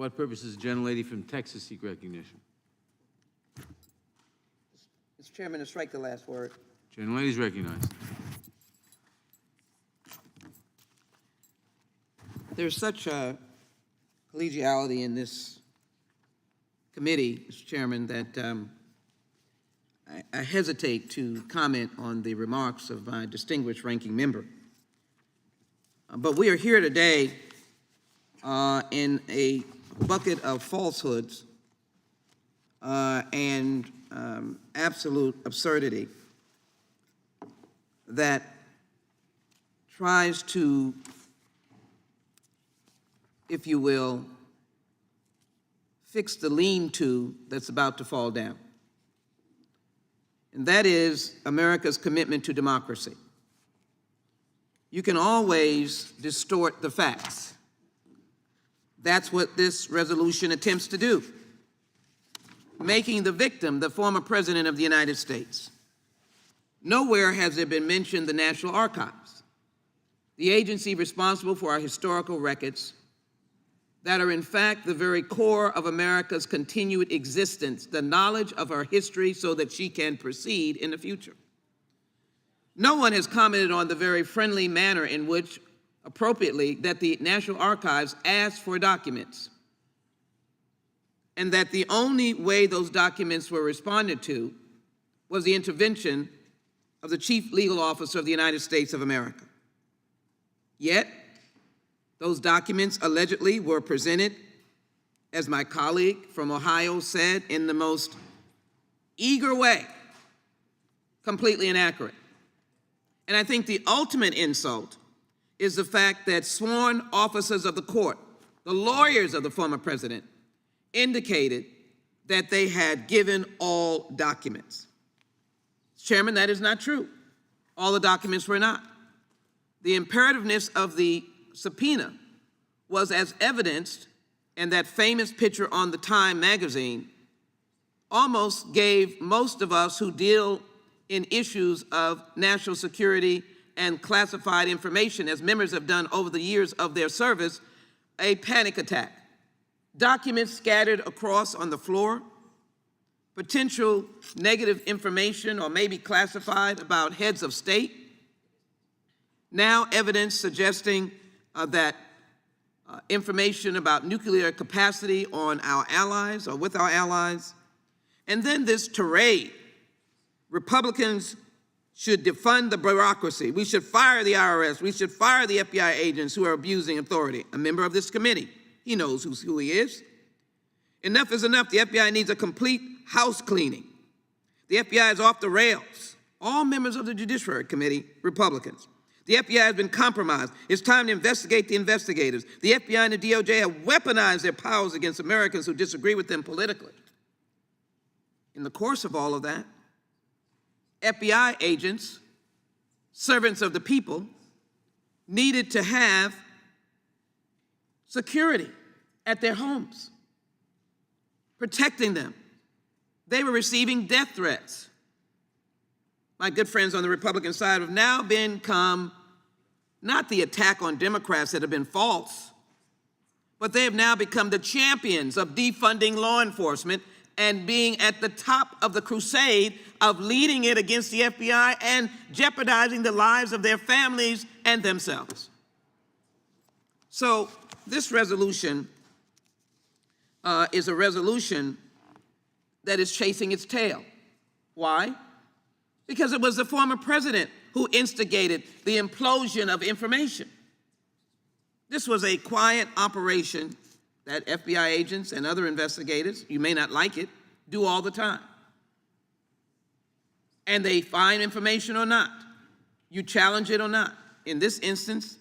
What purpose does the gentlelady from Texas seek recognition? Mr. Chairman, to strike the last word. Gentlelady is recognized. There's such a collegiality in this committee, Mr. Chairman, that I hesitate to comment on the remarks of my distinguished ranking member. But we are here today in a bucket of falsehoods and absolute absurdity that tries to, if you will, fix the lean-to that's about to fall down. And that is America's commitment to democracy. You can always distort the facts. That's what this resolution attempts to do, making the victim the former President of the United States. Nowhere has there been mentioned the National Archives, the agency responsible for our historical records that are in fact the very core of America's continued existence, the knowledge of her history so that she can proceed in the future. No one has commented on the very friendly manner in which, appropriately, that the National Archives asked for documents, and that the only way those documents were responded to was the intervention of the Chief Legal Officer of the United States of America. Yet, those documents allegedly were presented, as my colleague from Ohio said, in the most eager way, completely inaccurate. And I think the ultimate insult is the fact that sworn officers of the court, the lawyers of the former president, indicated that they had given all documents. Chairman, that is not true. All the documents were not. The imperativeness of the subpoena was as evidenced in that famous picture on the Time magazine, almost gave most of us who deal in issues of national security and classified information, as members have done over the years of their service, a panic attack. Documents scattered across on the floor, potential negative information or maybe classified about heads of state, now evidence suggesting that information about nuclear capacity on our allies or with our allies, and then this tirade. Republicans should defund the bureaucracy. We should fire the IRS. We should fire the FBI agents who are abusing authority. A member of this committee, he knows who he is. Enough is enough. The FBI needs a complete house cleaning. The FBI is off the rails. All members of the Judiciary Committee, Republicans. The FBI has been compromised. It's time to investigate the investigators. The FBI and the DOJ have weaponized their powers against Americans who disagree with them politically. In the course of all of that, FBI agents, servants of the people, needed to have security at their homes, protecting them. They were receiving death threats. My good friends on the Republican side have now become not the attack on Democrats that have been false, but they have now become the champions of defunding law enforcement and being at the top of the crusade of leading it against the FBI and jeopardizing the lives of their families and themselves. So this resolution is a resolution that is chasing its tail. Why? Because it was the former president who instigated the implosion of information. This was a quiet operation that FBI agents and other investigators, you may not like it, do all the time. And they find information or not. You challenge it or not. In this instance,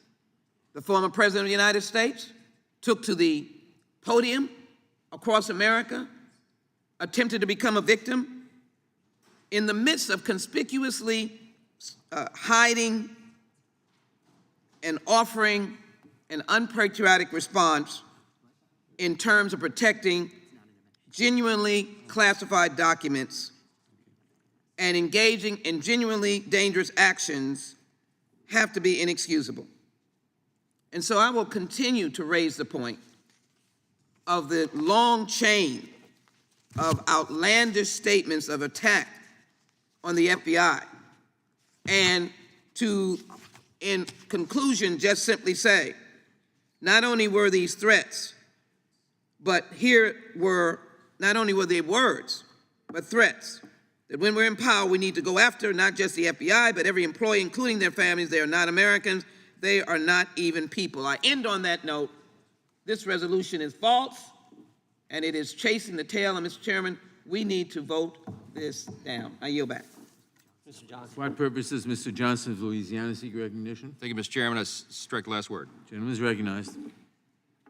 the former president of the United States took to the podium across America, attempted to become a victim in the midst of conspicuously hiding and offering an unpatriotic response in terms of protecting genuinely classified documents and engaging in genuinely dangerous actions have to be inexcusable. And so I will continue to raise the point of the long chain of outlandish statements of attack on the FBI, and to, in conclusion, just simply say, not only were these threats, but here were, not only were they words, but threats, that when we're in power, we need to go after not just the FBI, but every employee, including their families. They are not Americans. They are not even people. I end on that note. This resolution is false, and it is chasing the tail. And, Mr. Chairman, we need to vote this down. I yield back. Mr. Johnson. For what purposes Mr. Johnson of Louisiana seek recognition? Thank you, Mr. Chairman. I strike the last word. Gentleman is recognized.